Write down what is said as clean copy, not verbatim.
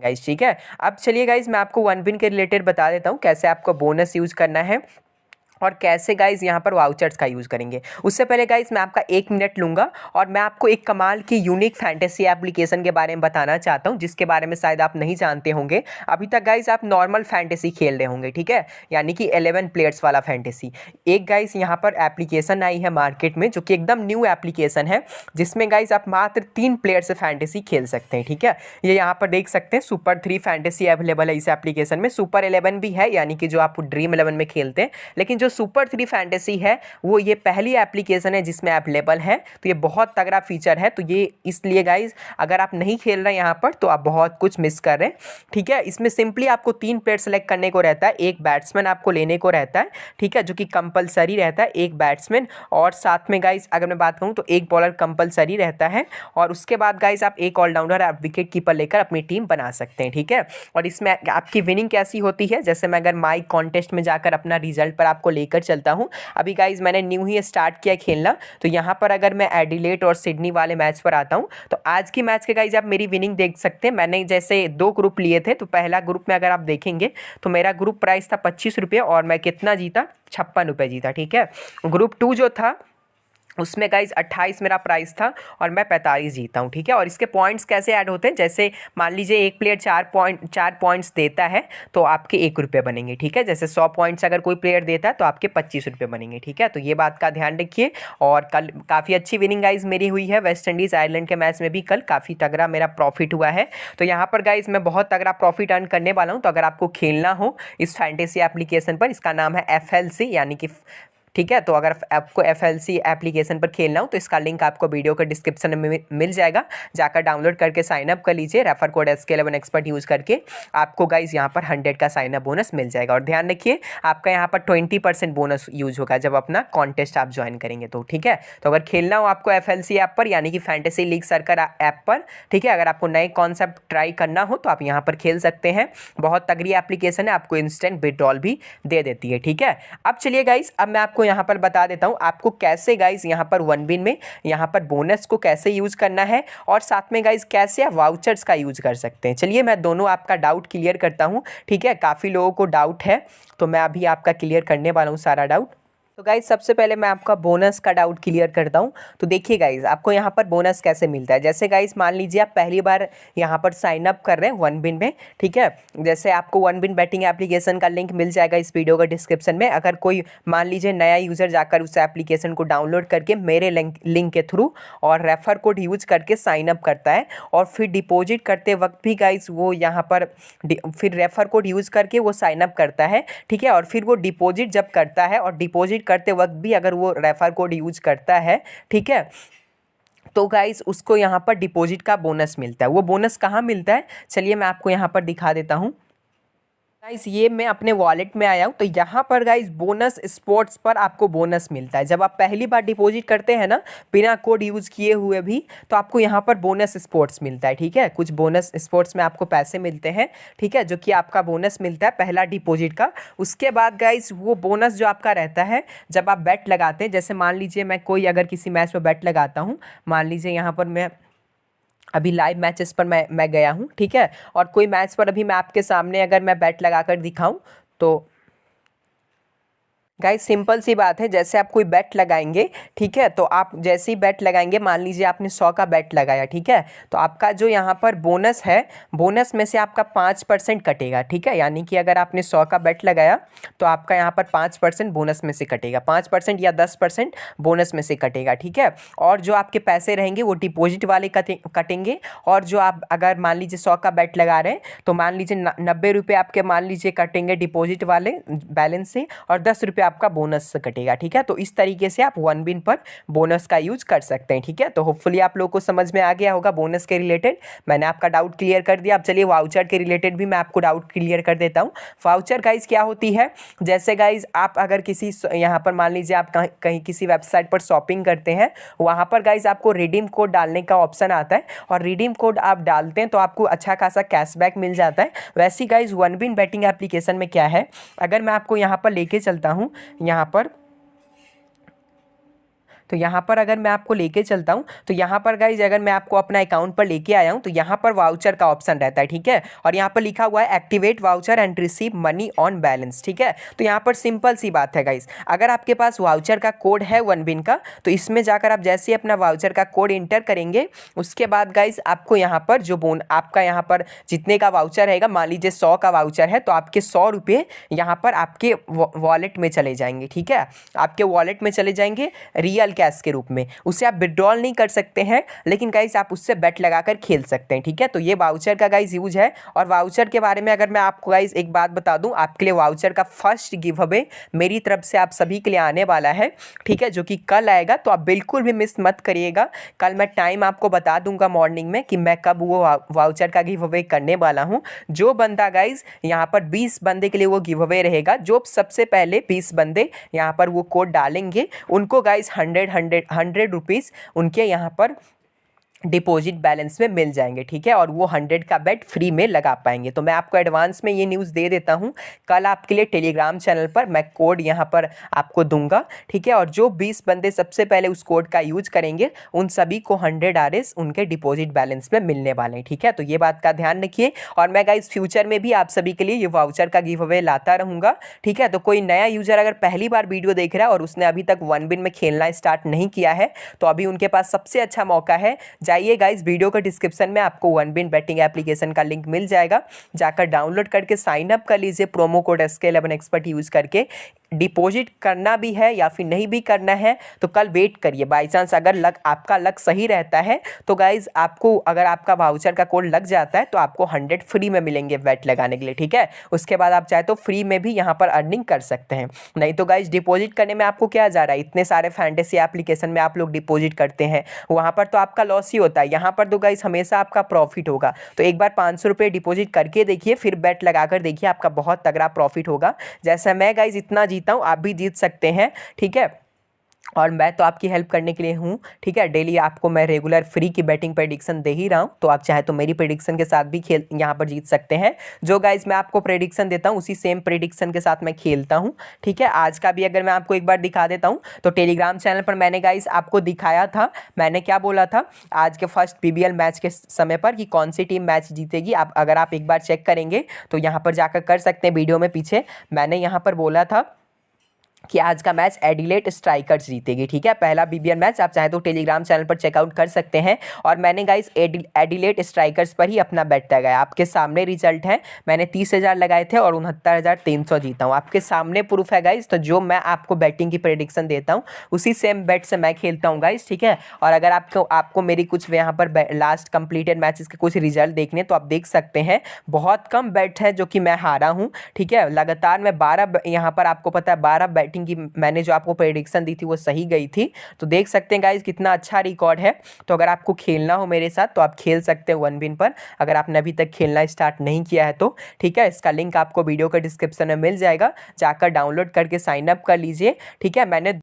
Guys, ठीक है। अब चलिए गाइस, मैं आपको वन बिन के रिलेटेड बता देता हूँ कैसे आपको बोनस यूज़ करना है और कैसे गाइस यहाँ पर वाउचर्स का यूज़ करेंगे। उससे पहले गाइस मैं आपका 1 मिनट लूँगा और मैं आपको एक कमाल की यूनिक फैंटेसी एप्लीकेशन के बारे में बताना चाहता हूँ, जिसके बारे में शायद आप नहीं जानते होंगे। अभी तक गाइस आप नॉर्मल फैंटेसी खेल रहे होंगे, ठीक है, यानी कि 11 प्लेयर्स वाला फैंटेसी। एक गाइस यहाँ पर एप्लीकेशन आई है मार्केट में, जो कि एकदम न्यू एप्लीकेशन है, जिसमें गाइस आप मात्र 3 प्लेयर से फैंटेसी खेल सकते हैं, ठीक है। ये यहाँ पर देख सकते हैं सुपर 3 फैंटेसी अवेलेबल है इस एप्लीकेशन में। सुपर 11 भी है, यानी कि जो आप ड्रीम 11 में खेलते हैं, लेकिन जो सुपर 3 फैंटेसी है वो ये पहली एप्लीकेशन है जिसमें अवेलेबल है। तो ये बहुत तगड़ा फीचर है, तो ये इसलिए गाइज अगर आप नहीं खेल रहे हैं यहाँ पर तो आप बहुत कुछ मिस कर रहे हैं, ठीक है। इसमें सिंपली आपको 3 प्लेयर सेलेक्ट करने को रहता है, एक बैट्समैन आपको लेने को रहता है, ठीक है, जो कि कंपलसरी रहता है, एक बैट्समैन, और साथ में गाइज अगर मैं बात करूँ तो एक बॉलर कंपलसरी रहता है, और उसके बाद गाइज आप एक ऑलराउंडर, आप विकेट कीपर लेकर अपनी टीम बना सकते हैं, ठीक है। और इसमें आपकी विनिंग कैसी होती है, जैसे मैं अगर माई कॉन्टेस्ट में जाकर अपना रिजल्ट पर आपको लेकर चलता हूँ। अभी गाइज मैंने न्यू ही स्टार्ट किया खेलना, तो यहाँ पर अगर मैं एडिलेड और सिडनी वाले मैच पर आता हूँ तो आज की मैच के गाइज आप मेरी विनिंग देख सकते हैं। मैंने जैसे 2 ग्रुप लिए थे, तो पहला ग्रुप में अगर आप देखेंगे तो मेरा ग्रुप प्राइस था 25 रुपये और मैं कितना जीता, 56 रुपये जीता, ठीक है। ग्रुप 2 जो था उसमें गाइज 28 मेरा प्राइस था और मैं 45 जीता हूँ, ठीक है। और इसके पॉइंट्स कैसे ऐड होते हैं, जैसे मान लीजिए एक प्लेयर 4 पॉइंट्स देता है तो आपके 1 रुपये बनेंगे, ठीक है। जैसे 100 पॉइंट्स अगर कोई प्लेयर देता है तो आपके 25 रुपये बनेंगे, ठीक है। तो ये बात का ध्यान रखिए। और कल काफ़ी अच्छी विनिंग गाइज मेरी हुई है वेस्ट इंडीज़ आयरलैंड के मैच में भी, कल काफ़ी तगड़ा मेरा प्रॉफिट हुआ है। तो यहाँ पर गाइज मैं बहुत तगड़ा प्रॉफिट अर्न करने वाला हूँ। तो अगर आपको खेलना हो इस फैंटेसी एप्लीकेशन पर, इसका नाम है FLC, यानी कि ठीक है, तो अगर आपको FLC एप्लीकेशन पर खेलना हो तो इसका लिंक आपको वीडियो के डिस्क्रिप्शन में मिल जाएगा, जाकर डाउनलोड करके साइन अप कर लीजिए। Refer code SK11 expert use करके आपको गाइज यहाँ पर 100 का साइन अप बोनस मिल जाएगा। और ध्यान रखिए आपका यहाँ पर 20% बोनस यूज होगा जब अपना कॉन्टेस्ट आप ज्वाइन करेंगे तो, ठीक है। तो अगर खेलना हो आपको FLC ऐप पर, यानी कि फैंटेसी लीग सर्कल ऐप पर, ठीक है, अगर आपको नए कॉन्सेप्ट ट्राई करना हो तो आप यहाँ पर खेल सकते हैं। बहुत तगड़ी एप्लीकेशन है, आपको इंस्टेंट विड्रॉल भी दे देती है, ठीक है। अब चलिए गाइज, अब मैं आपको यहाँ पर बता देता हूँ आपको कैसे गाइज यहाँ पर वन बिन में यहाँ पर बोनस को कैसे यूज करना है, और साथ में गाइज कैसे आप वाउचर्स का यूज कर सकते हैं। चलिए मैं दोनों आपका डाउट क्लियर करता हूँ, ठीक है। काफ़ी लोगों को डाउट है, तो मैं अभी आपका क्लियर करने वाला हूँ सारा डाउट। तो गाइज सबसे पहले मैं आपका बोनस का डाउट क्लियर करता हूँ। तो देखिए गाइज आपको यहाँ पर बोनस कैसे मिलता है। जैसे गाइज मान लीजिए आप पहली बार यहाँ पर साइन अप कर रहे हैं वन बिन में, ठीक है। जैसे आपको वन बिन बैटिंग एप्लीकेशन का लिंक मिल जाएगा इस वीडियो का डिस्क्रिप्शन में। अगर कोई मान लीजिए नया यूज़र जाकर उस एप्लीकेशन को डाउनलोड करके मेरे लिंक के थ्रू और रेफर कोड यूज करके साइन अप करता है, और फिर डिपॉजिट करते वक्त भी गाइज वो यहाँ पर फिर रेफर कोड यूज़ करके वो साइन अप करता है, ठीक है। और फिर वो डिपॉजिट जब करता है और डिपॉजिट करते वक्त भी अगर वो रेफर कोड यूज करता है, ठीक है, तो गाइस उसको यहाँ पर डिपॉजिट का बोनस मिलता है। वो बोनस कहाँ मिलता है, चलिए मैं आपको यहाँ पर दिखा देता हूँ। गाइस ये मैं अपने वॉलेट में आया हूँ, तो यहाँ पर गाइस बोनस स्पॉट्स पर आपको बोनस मिलता है। जब आप पहली बार डिपॉजिट करते हैं ना बिना कोड यूज़ किए हुए भी, तो आपको यहाँ पर बोनस स्पॉट्स मिलता है, ठीक है। कुछ बोनस स्पॉट्स में आपको पैसे मिलते हैं, ठीक है, जो कि आपका बोनस मिलता है पहला डिपॉजिट का। उसके बाद गाइस वो बोनस जो आपका रहता है जब आप बैट लगाते हैं, जैसे मान लीजिए मैं कोई अगर किसी मैच में बैट लगाता हूँ, मान लीजिए यहाँ पर मैं अभी लाइव मैचेस पर मैं गया हूँ, ठीक है, और कोई मैच पर अभी मैं आपके सामने अगर मैं बैट लगाकर दिखाऊं तो गाइस सिंपल सी बात है, जैसे आप कोई बैट लगाएंगे, ठीक है, तो आप जैसे ही बैट लगाएंगे, मान लीजिए आपने 100 का बैट लगाया, ठीक है, तो आपका जो यहाँ पर बोनस है, बोनस में से आपका 5% कटेगा, ठीक है। यानी कि अगर आपने 100 का बैट लगाया तो आपका यहाँ पर 5% बोनस में से कटेगा, 5% या 10% बोनस में से कटेगा, ठीक है। और जो आपके पैसे रहेंगे वो डिपॉजिट वाले कटेंगे, और जो आप अगर मान लीजिए 100 का बैट लगा रहे हैं तो मान लीजिए 90 रुपये आपके मान लीजिए कटेंगे डिपॉजिट वाले बैलेंस से, और 10 रुपये आपका बोनस से कटेगा, ठीक है। तो इस तरीके से आप वन बिन पर बोनस का यूज कर सकते हैं, ठीक है। तो होपफुली आप लोगों को समझ में आ गया होगा बोनस के रिलेटेड, मैंने आपका डाउट क्लियर कर दिया। अब चलिए वाउचर के रिलेटेड भी मैं आपको डाउट क्लियर कर देता हूँ। वाउचर गाइज क्या होती है, जैसे गाइज आप अगर किसी यहाँ पर मान लीजिए आप कहीं किसी वेबसाइट पर शॉपिंग करते हैं, वहाँ पर गाइज आपको रिडीम कोड डालने का ऑप्शन आता है, और रिडीम कोड आप डालते हैं तो आपको अच्छा खासा कैशबैक मिल जाता है। वैसे गाइज वन बिन बैटिंग एप्लीकेशन में क्या है, अगर मैं आपको यहाँ पर लेके चलता हूँ यहाँ पर, तो यहाँ पर अगर मैं आपको लेके चलता हूँ तो यहाँ पर गाइज अगर मैं आपको अपना अकाउंट पर लेके आया हूँ तो यहाँ पर वाउचर का ऑप्शन रहता है, ठीक है। और यहाँ पर लिखा हुआ है activate voucher and receive money on balance, ठीक है। तो यहाँ पर सिंपल सी बात है गाइज, अगर आपके पास वाउचर का कोड है OneBin का तो इसमें जाकर आप जैसे ही अपना वाउचर का कोड इंटर करेंगे उसके बाद गाइज आपको यहाँ पर जो आपका यहाँ पर जितने का वाउचर रहेगा, मान लीजिए 100 का वाउचर है तो आपके 100 रुपये यहाँ पर आपके वॉलेट में चले जाएंगे, ठीक है। आपके वॉलेट में चले जाएंगे रियल कैश के रूप में। उसे आप विड्रॉल नहीं कर सकते हैं लेकिन गाइज आप उससे बेट लगाकर खेल सकते हैं, ठीक है। तो ये वाउचर का गाइज यूज है। और वाउचर के बारे में अगर मैं आपको गाइज एक बात बता दूं, आपके लिए वाउचर का फर्स्ट गिव अवे मेरी तरफ से आप सभी के लिए आने वाला है, ठीक है, जो कि कल आएगा। तो आप बिल्कुल भी मिस मत करिएगा। कल मैं टाइम आपको बता दूंगा मॉर्निंग में कि मैं कब वो वाउचर का गिव अवे करने वाला हूं। जो बंदा गाइज यहाँ पर 20 बंदे के लिए वो गिव अवे रहेगा, जो सबसे पहले 20 बंदे यहाँ पर वो कोड डालेंगे उनको गाइज 100 रुपीज़ उनके यहाँ पर डिपॉजिट बैलेंस में मिल जाएंगे, ठीक है। और वो 100 का बेट फ्री में लगा पाएंगे। तो मैं आपको एडवांस में ये न्यूज़ दे देता हूँ, कल आपके लिए टेलीग्राम चैनल पर मैं कोड यहाँ पर आपको दूंगा, ठीक है। और जो 20 बंदे सबसे पहले उस कोड का यूज करेंगे उन सभी को 100 RS उनके डिपॉजिट बैलेंस में मिलने वाले हैं, ठीक है। तो ये बात का ध्यान रखिए। और मैं गाइस फ्यूचर में भी आप सभी के लिए ये वाउचर का गिव अवे लाता रहूँगा, ठीक है। तो कोई नया यूजर अगर पहली बार वीडियो देख रहा है और उसने अभी तक OneBin में खेलना स्टार्ट नहीं किया है तो अभी उनके पास सबसे अच्छा मौका है। जाइए गाइस वीडियो का डिस्क्रिप्शन में आपको OneBin बेटिंग एप्लीकेशन का लिंक मिल जाएगा, जाकर डाउनलोड करके साइन अप कर लीजिए promo code SK11 expert use करके। डिपॉजिट करना भी है या फिर नहीं भी करना है तो कल वेट करिए, बाई चांस अगर आपका लक सही रहता है तो गाइज आपको अगर आपका वाउचर का कोड लग जाता है तो आपको 100 फ्री में मिलेंगे वेट लगाने के लिए, ठीक है। उसके बाद आप चाहे तो फ्री में भी यहाँ पर अर्निंग कर सकते हैं। नहीं तो गाइज डिपॉजिट करने में आपको क्या जा रहा है, इतने सारे फैंटेसी एप्लीकेशन में आप लोग डिपॉजिट करते हैं, वहाँ पर तो आपका लॉस ही होता है, यहाँ पर तो गाइज हमेशा आपका प्रॉफिट होगा। तो एक बार 500 रुपये डिपॉजिट करके देखिए, फिर बेट लगाकर देखिए, आपका बहुत तगड़ा प्रॉफिट होगा। जैसा मैं गाइज इतना जीता हूँ आप भी जीत सकते हैं, ठीक है। और मैं तो आपकी हेल्प करने के लिए हूँ, ठीक है। डेली आपको मैं रेगुलर फ्री की बैटिंग प्रेडिक्शन दे ही रहा हूँ, तो आप चाहे तो मेरी प्रेडिक्शन के साथ भी खेल यहाँ पर जीत सकते हैं। जो गाइज मैं आपको प्रेडिक्शन देता हूँ उसी सेम प्रेडिक्शन के साथ मैं खेलता हूँ, ठीक है। आज का भी अगर मैं आपको एक बार दिखा देता हूँ तो टेलीग्राम चैनल पर मैंने गाइज आपको दिखाया था, मैंने क्या बोला था आज के फर्स्ट PBL मैच के समय पर कि कौन सी टीम मैच जीतेगी। आप अगर आप एक बार चेक करेंगे तो यहाँ पर जाकर कर सकते हैं, वीडियो में पीछे मैंने यहाँ पर बोला था कि आज का मैच एडिलेड स्ट्राइकर्स जीतेगी, ठीक है। पहला BBL मैच आप चाहे तो टेलीग्राम चैनल पर चेकआउट कर सकते हैं। और मैंने गाइस एडिलेड स्ट्राइकर्स पर ही अपना बेट लगाया, आपके सामने रिजल्ट है। मैंने 30,000 लगाए थे और 69,300 जीता हूँ, आपके सामने प्रूफ है गाइस। तो जो मैं आपको बैटिंग की प्रेडिक्शन देता हूँ उसी सेम बेट से मैं खेलता हूँ गाइस, ठीक है। और अगर आपको मेरी कुछ यहाँ पर लास्ट कंप्लीटेड मैचेस के कुछ रिजल्ट देखने तो आप देख सकते हैं बहुत कम बेट है जो कि मैं हारा हूँ, ठीक है। लगातार मैं 12 यहाँ पर आपको पता है 12 बैटिंग की मैंने जो आपको प्रेडिक्शन दी थी वो सही गई थी। तो देख सकते हैं गाइज कितना अच्छा रिकॉर्ड है। तो अगर आपको खेलना हो मेरे साथ तो आप खेल सकते हैं OneBin पर, अगर आपने अभी तक खेलना स्टार्ट नहीं किया है तो, ठीक है। इसका लिंक आपको वीडियो का डिस्क्रिप्शन में मिल जाएगा, जाकर डाउनलोड करके साइन अप कर लीजिए, ठीक है। मैंने